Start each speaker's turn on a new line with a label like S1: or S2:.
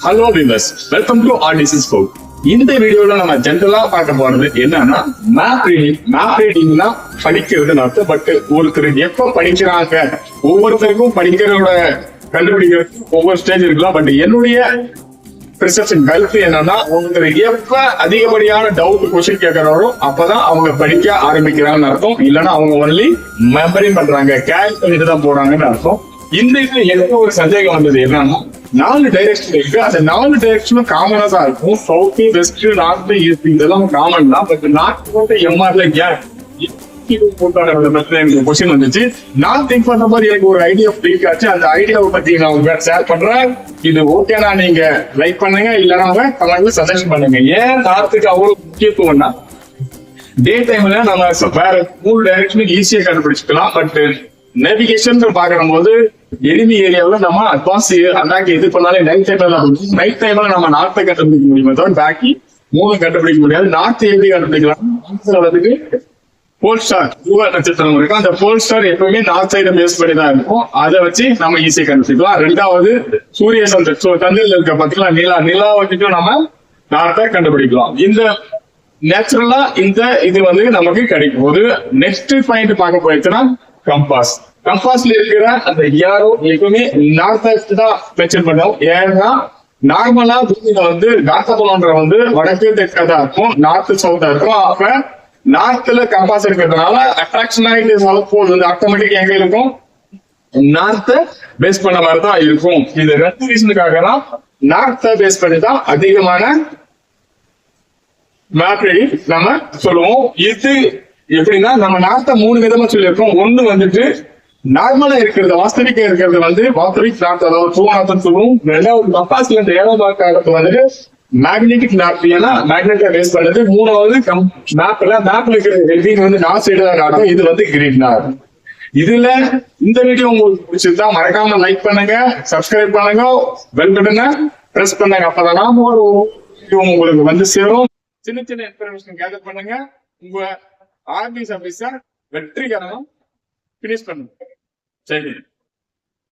S1: Hello viewers, welcome to artisans code. இந்த வீடியோல நம்ம ஜென்ரலா பார்க்க போறது என்னன்னா மேப் ரீடிங்னா படிக்கிறதுன்னு அர்த்தம். பட் ஒருத்தர் எப்ப படிக்கிறாங்க, ஒவ்வொருத்தருக்கும் படிக்கிறதோட கண்டுபிடிக்கிறது ஒவ்வொரு ஸ்டேஜ் இருக்கலாம். பட் என்னுடைய பெர்செப்ஷன் கருத்து என்னன்னா, ஒருத்தர் எப்ப அதிகப்படியான டவுட் கொஸ்டின் கேட்கறாரோ அப்பதான் அவங்க படிக்க ஆரம்பிக்கிறாங்கன்னு அர்த்தம். இல்லைன்னா அவங்க ஒன்லி மெமரி பண்றாங்க, கேரி பண்ணிட்டு தான் போறாங்கன்னு அர்த்தம். இந்த இதுல எனக்கு ஒரு சந்தேகம் வந்தது என்னன்னா, 4 டைரக்ஷன் இருக்கு. அந்த 4 டைரக்ஷனும் காமனா தான் இருக்கும். சவுத், வெஸ்ட், நார்த், ஈஸ்ட் இதெல்லாம் காமன் தான். பட் நார்த் போட்டு எம்ஆர்ல கொஸ்டின் வந்துச்சு. நான் திங்க் பண்ண மாதிரி எனக்கு ஒரு ஐடியா பிடிக் ஆச்சு. அந்த ஐடியாவை பத்தி நான் உங்களுக்கு ஷேர் பண்றேன். இது ஓகேனா நீங்க லைக் பண்ணுங்க, இல்லைன்னா கமெண்ட்ல சஜஷன் பண்ணுங்க. ஏன் நார்த்துக்கு அவ்வளவு முக்கியத்துவம்னா, டே டைம்ல நம்ம வேற 3 டைரக்ஷனுக்கு ஈஸியா கண்டுபிடிச்சிக்கலாம். பட் நேவிகேஷன் பாக்கும் போது எனிமி ஏரியாவில் நம்ம அட்வான்ஸ் அட்டாக் இது பண்ணாலே நைட் டைம்ல நம்ம நார்த்தை கண்டுபிடிக்க முடியுமே தவிர பாக்கி 3 கண்டுபிடிக்க முடியாது. நார்த் எப்படி கண்டுபிடிக்கலாம்? போல் ஸ்டார் நட்சத்திரம் இருக்கு. அந்த போல் ஸ்டார் எப்பவுமே நார்த் சைட பேஸ் பண்ணி தான் இருக்கும். அதை வச்சு நம்ம ஈஸியா கண்டுபிடிக்கலாம். 2வது சூரிய சந்திரன், சந்திரன் இருக்க பாத்தீங்களா, நிலா வச்சுட்டு நம்ம நார்த்தை கண்டுபிடிக்கலாம். இந்த நேச்சுரலா இந்த இது நமக்கு கிடைக்கும். ஒரு நெக்ஸ்ட் பாயிண்ட் பார்க்க போயிடுச்சுன்னா கம்பாஸ்ல இருக்கிற அந்த யாரோ எப்பவுமே நார்த் தான் மென்ஷன் பண்ணுவோம். ஏன்னா நார்மலா பூமியில காத்தபலம்ன்ற வடக்கு தெற்கா தான் இருக்கும், நார்த் சவுத்தா இருக்கும். அப்ப நார்த்ல கம்பாஸ் இருக்கிறதுனால அட்ராக்ஷன் ஆகிட்டு போது ஆட்டோமேட்டிக் எங்க இருக்கும், நார்த்த பேஸ் பண்ண மாதிரி தான் இருக்கும். இது 2 ரீசனுக்காக தான் நார்த்த பேஸ் பண்ணி தான் அதிகமான மேப் ரீடிங் நம்ம சொல்லுவோம். இது எப்படின்னா, நம்ம நார்த்த 3 விதமா சொல்லியிருக்கோம். ஒண்ணு நார்மலா இருக்கிறது, வாஸ்தவிக்க இருக்கிறது வாஸ்தவிக் நார்த், அதாவது ட்ரூ நார்த் சொல்லுவோம். 2வது கம்பாஸ்ல இந்த 7வது காலத்து மேக்னெட்டிக் நார்த், ஏன்னா மேக்னெட்டை பேஸ் பண்ணது. 3வது மேப்ல இருக்கிற ஹெல்பிங் நார்த் சைடு தான் காட்டும். இது கிரீன் நார்த். இதுல இந்த வீடியோ உங்களுக்கு பிடிச்சிருந்தா மறக்காம லைக் பண்ணுங்க, சப்ஸ்கிரைப் பண்ணுங்க, பெல் பட்டனை பிரஸ் பண்ணுங்க. அப்பதான் உங்களுக்கு சேரும். சின்ன சின்ன இன்ஃபர்மேஷன் கேதர் பண்ணுங்க. உங்க ஆர்பிஎஸ் ஆபீஸர் வெற்றிகரமா பினிஷ் பண்ணுங்க. சரி.